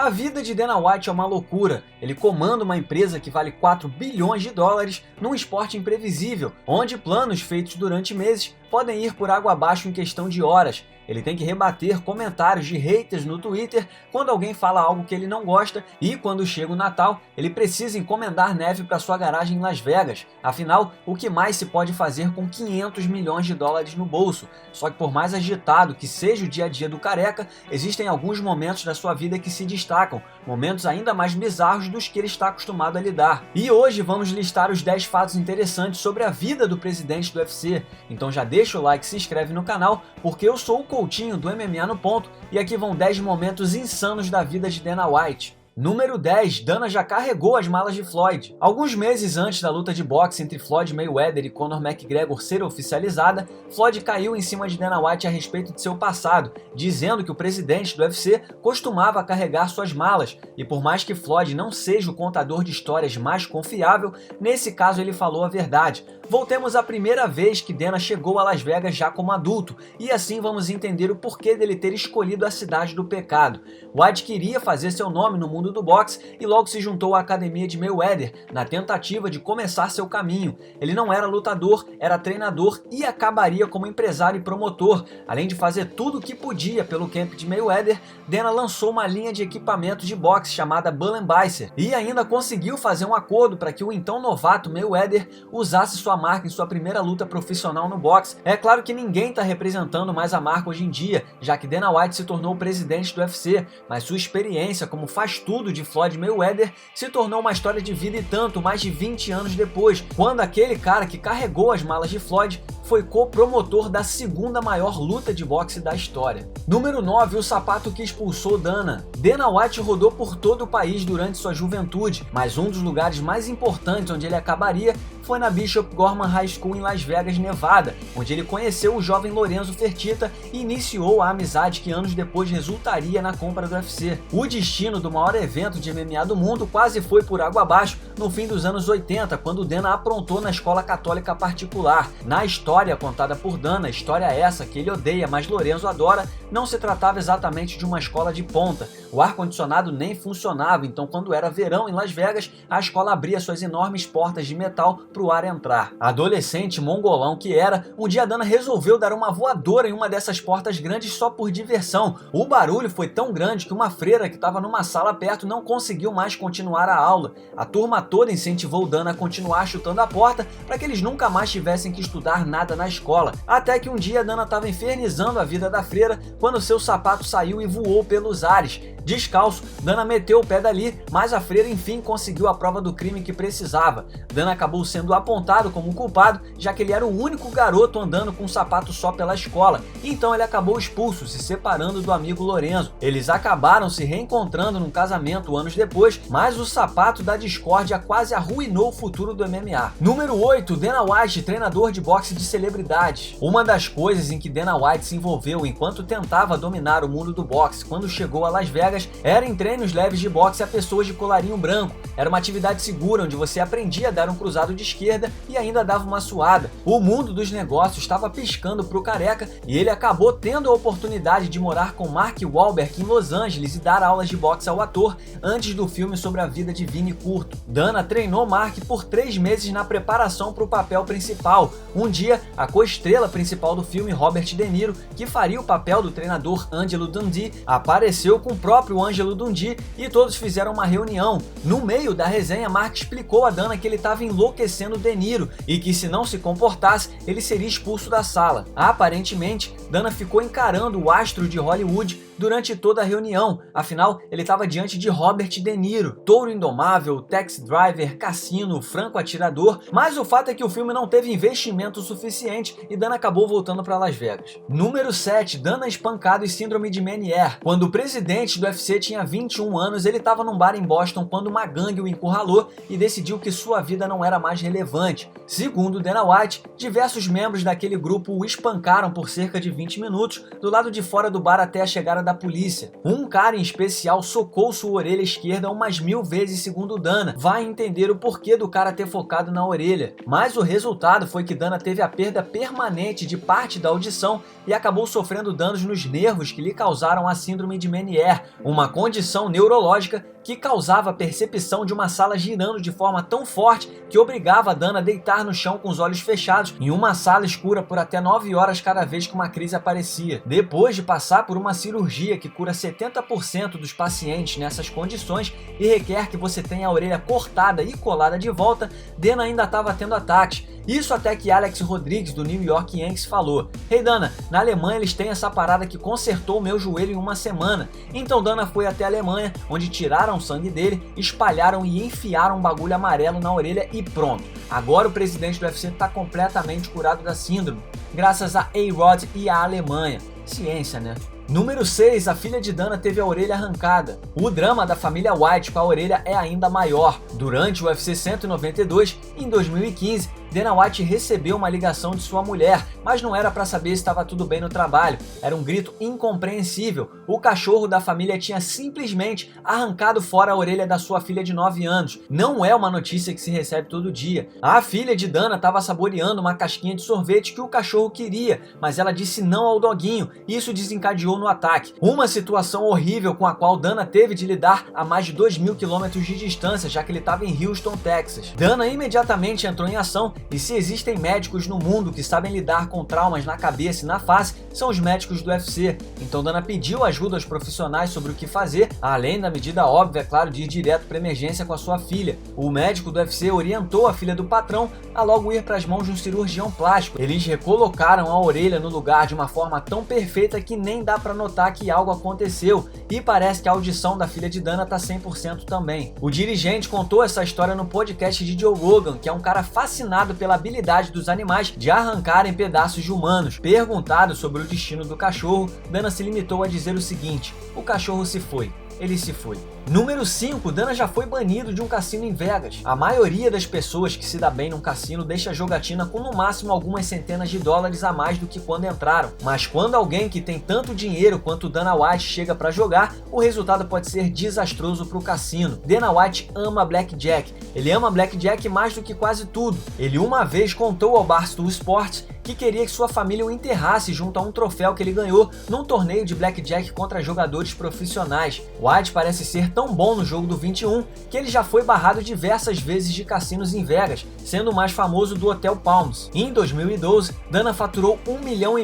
A vida de Dana White é uma loucura. Ele comanda uma empresa que vale 4 bilhões de dólares num esporte imprevisível, onde planos feitos durante meses podem ir por água abaixo em questão de horas. Ele tem que rebater comentários de haters no Twitter quando alguém fala algo que ele não gosta, e quando chega o Natal, ele precisa encomendar neve para sua garagem em Las Vegas. Afinal, o que mais se pode fazer com 500 milhões de dólares no bolso? Só que por mais agitado que seja o dia a dia do careca, existem alguns momentos da sua vida que se destacam, momentos ainda mais bizarros dos que ele está acostumado a lidar. E hoje vamos listar os 10 fatos interessantes sobre a vida do presidente do UFC. Então já deixa o like e se inscreve no canal, porque eu sou o Coutinho do MMA no Ponto, e aqui vão 10 momentos insanos da vida de Dana White. Número 10. Dana já carregou as malas de Floyd. Alguns meses antes da luta de boxe entre Floyd Mayweather e Conor McGregor ser oficializada, Floyd caiu em cima de Dana White a respeito de seu passado, dizendo que o presidente do UFC costumava carregar suas malas, e por mais que Floyd não seja o contador de histórias mais confiável, nesse caso ele falou a verdade. Voltemos à primeira vez que Dana chegou a Las Vegas já como adulto, e assim vamos entender o porquê dele ter escolhido a cidade do pecado. White queria fazer seu nome no mundo do boxe e logo se juntou à academia de Mayweather na tentativa de começar seu caminho. Ele não era lutador, era treinador e acabaria como empresário e promotor. Além de fazer tudo o que podia pelo camp de Mayweather, Dana lançou uma linha de equipamentos de boxe chamada Bull & Bicep e ainda conseguiu fazer um acordo para que o então novato Mayweather usasse sua marca em sua primeira luta profissional no boxe. É claro que ninguém está representando mais a marca hoje em dia, já que Dana White se tornou o presidente do UFC, mas sua experiência como faz tudo de Floyd Mayweather se tornou uma história de vida e tanto mais de 20 anos depois, quando aquele cara que carregou as malas de Floyd foi co-promotor da segunda maior luta de boxe da história. Número 9. O sapato que expulsou Dana. Dana White rodou por todo o país durante sua juventude, mas um dos lugares mais importantes onde ele acabaria foi na Bishop Gorman High School em Las Vegas, Nevada, onde ele conheceu o jovem Lorenzo Fertitta e iniciou a amizade que anos depois resultaria na compra do UFC. O destino do maior evento de MMA do mundo quase foi por água abaixo no fim dos anos 80, quando Dana aprontou na escola católica particular. Na história contada por Dana, história essa que ele odeia, mas Lorenzo adora, não se tratava exatamente de uma escola de ponta. O ar-condicionado nem funcionava, então quando era verão em Las Vegas, a escola abria suas enormes portas de metal para o ar entrar. Adolescente mongolão que era, um dia Dana resolveu dar uma voadora em uma dessas portas grandes só por diversão. O barulho foi tão grande que uma freira que estava numa sala perto não conseguiu mais continuar a aula. A turma toda incentivou Dana a continuar chutando a porta para que eles nunca mais tivessem que estudar nada na escola. Até que um dia Dana estava infernizando a vida da freira quando seu sapato saiu e voou pelos ares. Descalço, Dana meteu o pé dali, mas a freira enfim conseguiu a prova do crime que precisava. Dana acabou sendo apontado como culpado, já que ele era o único garoto andando com um sapato só pela escola, então ele acabou expulso, se separando do amigo Lorenzo. Eles acabaram se reencontrando num casamento anos depois, mas o sapato da discórdia quase arruinou o futuro do MMA. Número 8. Dana White, treinador de boxe de celebridades. Uma das coisas em que Dana White se envolveu enquanto tentava dominar o mundo do boxe quando chegou a Las Vegas era em treinos leves de boxe a pessoas de colarinho branco. Era uma atividade segura onde você aprendia a dar um cruzado de esquerda e ainda dava uma suada. O mundo dos negócios estava piscando pro careca e ele acabou tendo a oportunidade de morar com Mark Wahlberg em Los Angeles e dar aulas de boxe ao ator antes do filme sobre a vida de Vini Curto. Dana treinou Mark por 3 meses na preparação para o papel principal. Um dia, a co-estrela principal do filme, Robert De Niro, que faria o papel do treinador Angelo Dundee, apareceu com o próprio Angelo Dundee e todos fizeram uma reunião. No meio da resenha, Mark explicou a Dana que ele estava enlouquecendo De Niro e que se não se comportasse, ele seria expulso da sala. Aparentemente, Dana ficou encarando o astro de Hollywood durante toda a reunião, afinal, ele estava diante de Robert De Niro, touro indomável, taxi driver, cassino, franco atirador, mas o fato é que o filme não teve investimento suficiente e Dana acabou voltando para Las Vegas. Número 7. Dana espancado e síndrome de Meniere. Quando o presidente do UFC tinha 21 anos, ele estava num bar em Boston quando uma gangue o encurralou e decidiu que sua vida não era mais relevante. Segundo Dana White, diversos membros daquele grupo o espancaram por cerca de 20 minutos do lado de fora do bar até a chegada da polícia. Um cara em especial socou sua orelha esquerda umas 1000 vezes, segundo Dana. Vai entender o porquê do cara ter focado na orelha. Mas o resultado foi que Dana teve a perda permanente de parte da audição e acabou sofrendo danos nos nervos que lhe causaram a síndrome de Meniere, uma condição neurológica que causava a percepção de uma sala girando de forma tão forte que obrigava a Dana a deitar no chão com os olhos fechados em uma sala escura por até 9 horas cada vez que uma crise aparecia. Depois de passar por uma cirurgia que cura 70% dos pacientes nessas condições e requer que você tenha a orelha cortada e colada de volta, Dana ainda estava tendo ataques. Isso até que Alex Rodrigues, do New York Yankees, falou: "Hey Dana, na Alemanha eles têm essa parada que consertou o meu joelho em uma semana." Então Dana foi até a Alemanha, onde tiraram o sangue dele, espalharam e enfiaram um bagulho amarelo na orelha e pronto. Agora o presidente do UFC está completamente curado da síndrome, graças a A-Rod e à Alemanha. Ciência, né? Número 6, a filha de Dana teve a orelha arrancada. O drama da família White com a orelha é ainda maior. Durante o UFC 192, em 2015, Dana White recebeu uma ligação de sua mulher, mas não era para saber se estava tudo bem no trabalho. Era um grito incompreensível. O cachorro da família tinha simplesmente arrancado fora a orelha da sua filha de 9 anos. Não é uma notícia que se recebe todo dia. A filha de Dana estava saboreando uma casquinha de sorvete que o cachorro queria, mas ela disse não ao doguinho e isso desencadeou no ataque. Uma situação horrível com a qual Dana teve de lidar a mais de 2.000 quilômetros de distância, já que ele estava em Houston, Texas. Dana imediatamente entrou em ação. E se existem médicos no mundo que sabem lidar com traumas na cabeça e na face, são os médicos do UFC. Então Dana pediu ajuda aos profissionais sobre o que fazer, além da medida óbvia, é claro, de ir direto para emergência com a sua filha. O médico do UFC orientou a filha do patrão a logo ir para as mãos de um cirurgião plástico. Eles recolocaram a orelha no lugar de uma forma tão perfeita que nem dá para notar que algo aconteceu. E parece que a audição da filha de Dana tá 100% também. O dirigente contou essa história no podcast de Joe Rogan, que é um cara fascinado pela habilidade dos animais de arrancarem pedaços de humanos. Perguntado sobre o destino do cachorro, Dana se limitou a dizer o seguinte: "O cachorro se foi. Ele se foi." Número 5, Dana já foi banido de um cassino em Vegas. A maioria das pessoas que se dá bem num cassino deixa a jogatina com no máximo algumas centenas de dólares a mais do que quando entraram. Mas quando alguém que tem tanto dinheiro quanto Dana White chega para jogar, o resultado pode ser desastroso para o cassino. Dana White ama Blackjack. Ele ama Blackjack mais do que quase tudo. Ele uma vez contou ao Barstool Sports que queria que sua família o enterrasse junto a um troféu que ele ganhou num torneio de Blackjack contra jogadores profissionais. White parece ser tão bom no jogo do 21 que ele já foi barrado diversas vezes de cassinos em Vegas, sendo o mais famoso do Hotel Palms. Em 2012, Dana faturou $1,5 milhão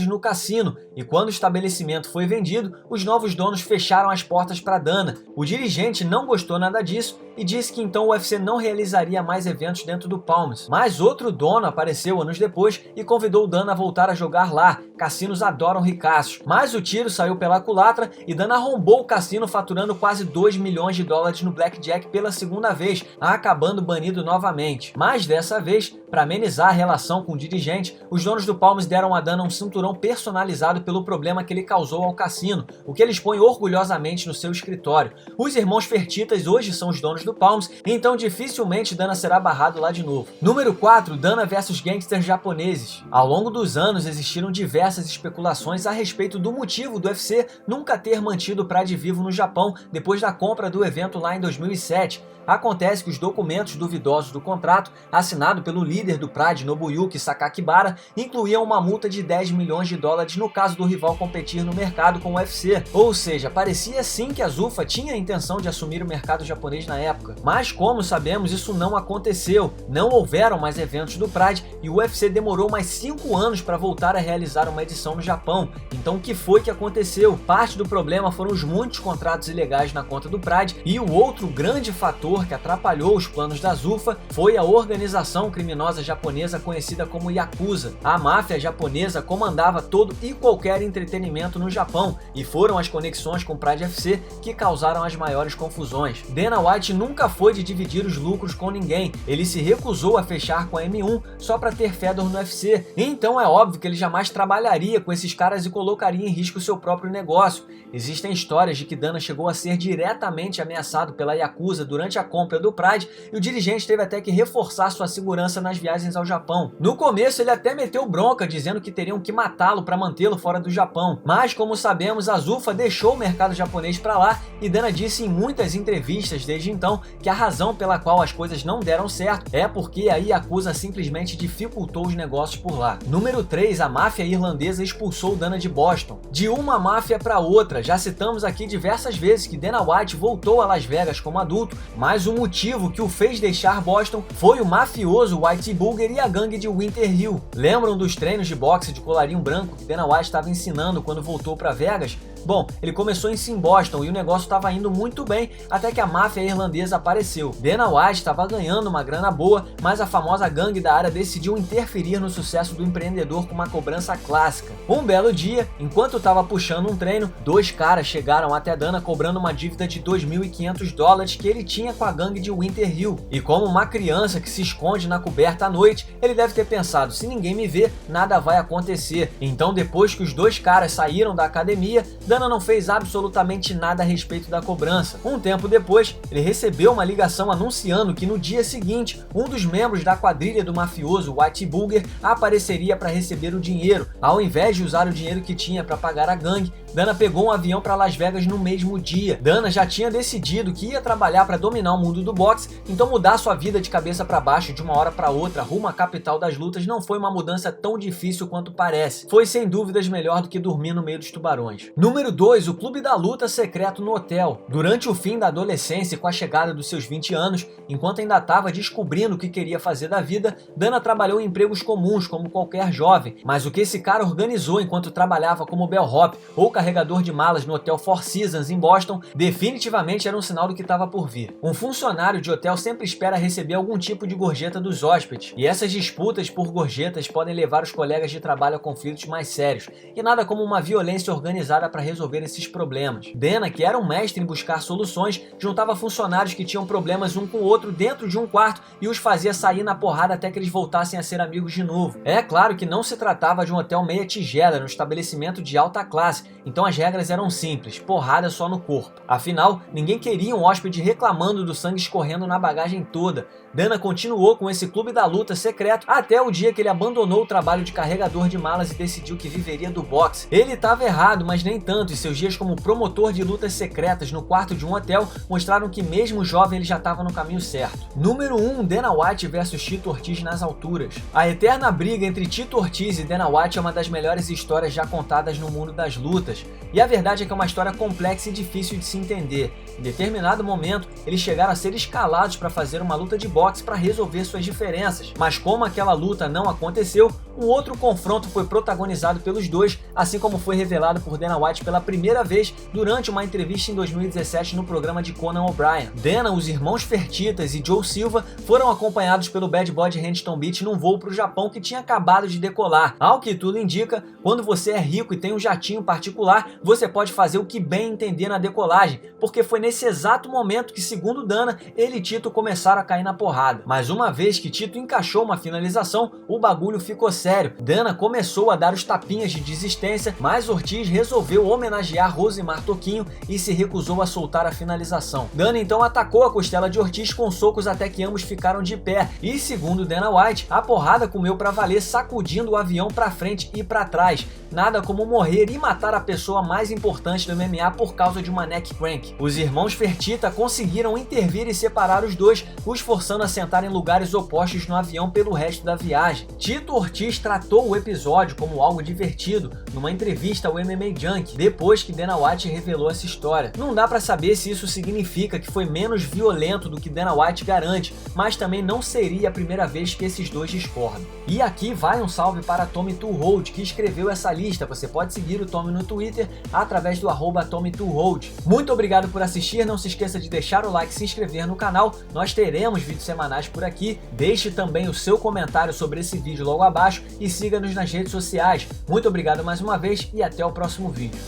no cassino e quando o estabelecimento foi vendido, os novos donos fecharam as portas para Dana. O dirigente não gostou nada disso e disse que então o UFC não realizaria mais eventos dentro do Palms. Mas outro dono apareceu anos depois e convidou Dana a voltar a jogar lá. Cassinos adoram ricaços. Mas o tiro saiu pela culatra e Dana arrombou o cassino faturando quase $2 milhões no Blackjack pela segunda vez, acabando banido novamente. Mas dessa vez, para amenizar a relação com o dirigente, os donos do Palms deram a Dana um cinturão personalizado pelo problema que ele causou ao cassino, o que ele expõe orgulhosamente no seu escritório. Os irmãos Fertitas hoje são os donos do Palms, então dificilmente Dana será barrado lá de novo. Número 4, Dana versus gangsters japoneses. Ao longo dos anos existiram diversas especulações a respeito do motivo do UFC nunca ter mantido o Pride vivo no Japão depois da compra do evento lá em 2007. Acontece que os documentos duvidosos do contrato, assinado pelo líder do Pride, Nobuyuki Sakakibara, incluíam uma multa de $10 milhões no caso do rival competir no mercado com o UFC. Ou seja, parecia sim que a Zuffa tinha a intenção de assumir o mercado japonês na época. Mas como sabemos, isso não aconteceu. Não houveram mais eventos do Pride e o UFC demorou mais 5 anos para voltar a realizar uma edição no Japão. Então o que foi que aconteceu? Parte do problema foram os muitos contratos ilegais na conta do Pride e o outro grande fator que atrapalhou os planos da Zuffa foi a organização criminosa japonesa conhecida como Yakuza. A máfia japonesa comandava todo e qualquer entretenimento no Japão e foram as conexões com o Pride FC que causaram as maiores confusões. Dana White nunca foi de dividir os lucros com ninguém, ele se recusou a fechar com a M1 só para ter fedor no UFC, então é óbvio que ele jamais trabalharia com esses caras e colocaria em risco seu próprio negócio. Existem histórias de que Dana chegou a ser diretamente ameaçado pela Yakuza durante a compra do Pride e o dirigente teve até que reforçar sua segurança nas viagens ao Japão. No começo ele até meteu bronca dizendo que teriam que matá-lo para mantê-lo fora do Japão, mas como sabemos a Zuffa deixou o mercado japonês para lá e Dana disse em muitas entrevistas desde então que a razão pela qual as coisas não deram certo é porque a Yakuza simplesmente dificultou os negócios por lá. Número 3, a máfia irlandesa expulsou Dana de Boston. De uma máfia para outra, já citamos aqui diversas vezes que Dana White voltou a Las Vegas como adulto, mas o motivo que o fez deixar Boston foi o mafioso Whitey Bulger e a gangue de Winter Hill. Lembram dos treinos de boxe de colarinho branco que Dana White estava ensinando quando voltou para Vegas? Bom, ele começou isso em Boston e o negócio estava indo muito bem até que a máfia irlandesa apareceu. Dana White estava ganhando uma grana boa, mas a famosa gangue da área decidiu interferir no sucesso do empreendedor com uma cobrança clássica. Um belo dia, enquanto estava puxando um treino, dois caras chegaram até Dana cobrando uma dívida de $2.500 que ele tinha com a gangue de Winter Hill. E como uma criança que se esconde na coberta à noite, ele deve ter pensado, se ninguém me vê, nada vai acontecer. Então depois que os dois caras saíram da academia, Dana não fez absolutamente nada a respeito da cobrança. Um tempo depois, ele recebeu uma ligação anunciando que no dia seguinte, um dos membros da quadrilha do mafioso Whitey Bulger apareceria para receber o dinheiro. Ao invés de usar o dinheiro que tinha para pagar a gangue, Dana pegou um avião para Las Vegas no mesmo dia. Dana já tinha decidido que ia trabalhar para dominar o mundo do boxe, então mudar sua vida de cabeça para baixo de uma hora para outra rumo à capital das lutas não foi uma mudança tão difícil quanto parece. Foi sem dúvidas melhor do que dormir no meio dos tubarões. Número 2, o clube da luta secreto no hotel. Durante o fim da adolescência e com a chegada dos seus 20 anos, enquanto ainda estava descobrindo o que queria fazer da vida, Dana trabalhou em empregos comuns como qualquer jovem, mas o que esse cara organizou enquanto trabalhava como bellhop ou carregador de malas no Hotel Four Seasons em Boston definitivamente era um sinal do que estava por vir. Um funcionário de hotel sempre espera receber algum tipo de gorjeta dos hóspedes, e essas disputas por gorjetas podem levar os colegas de trabalho a conflitos mais sérios, e nada como uma violência organizada para resolver esses problemas. Dana, que era um mestre em buscar soluções, juntava funcionários que tinham problemas um com o outro dentro de um quarto e os fazia sair na porrada até que eles voltassem a ser amigos de novo. É claro que não se tratava de um hotel meia tigela, era um estabelecimento de alta classe, então as regras eram simples, porrada só no corpo. Afinal, ninguém queria um hóspede reclamando do sangue escorrendo na bagagem toda. Dana continuou com esse clube da luta secreto até o dia que ele abandonou o trabalho de carregador de malas e decidiu que viveria do boxe. Ele estava errado, mas nem tanto, e seus dias como promotor de lutas secretas no quarto de um hotel mostraram que mesmo jovem ele já estava no caminho certo. Número 1, Dana White versus Tito Ortiz nas alturas. A eterna briga entre Tito Ortiz e Dana White é uma das melhores histórias já contadas no mundo das lutas. E a verdade é que é uma história complexa e difícil de se entender. Em determinado momento, eles chegaram a ser escalados para fazer uma luta de boxe para resolver suas diferenças. Mas como aquela luta não aconteceu, um outro confronto foi protagonizado pelos dois, assim como foi revelado por Dana White pela primeira vez durante uma entrevista em 2017 no programa de Conan O'Brien. Dana, os irmãos Fertitas e Joe Silva foram acompanhados pelo Bad Boy de Huntington Beach num voo para o Japão que tinha acabado de decolar. Ao que tudo indica, quando você é rico e tem um jatinho particular, você pode fazer o que bem entender na decolagem, porque foi nesse exato momento que, segundo Dana, ele e Tito começaram a cair na porrada. Mas uma vez que Tito encaixou uma finalização, o bagulho ficou sério. Dana começou a dar os tapinhas de desistência, mas Ortiz resolveu homenagear Rosimar Toquinho e se recusou a soltar a finalização. Dana então atacou a costela de Ortiz com socos até que ambos ficaram de pé e, segundo Dana White, a porrada comeu pra valer, sacudindo o avião pra frente e pra trás. Nada como morrer e matar a pessoa mais importante do MMA por causa de uma neck crank. Os irmãos Fertitta conseguiram intervir e separar os dois, os forçando a sentar em lugares opostos no avião pelo resto da viagem. Tito Ortiz tratou o episódio como algo divertido numa entrevista ao MMA Junkie, depois que Dana White revelou essa história. Não dá pra saber se isso significa que foi menos violento do que Dana White garante, mas também não seria a primeira vez que esses dois discordam. E aqui vai um salve para Tommy Tuhold, que escreveu essa lista. Você pode seguir o Tommy no Twitter através do @TommyTuhold. Muito obrigado por assistir, não se esqueça de deixar o like e se inscrever no canal, nós teremos vídeos semanais por aqui. Deixe também o seu comentário sobre esse vídeo logo abaixo e siga-nos nas redes sociais. Muito obrigado mais uma vez e até o próximo vídeo.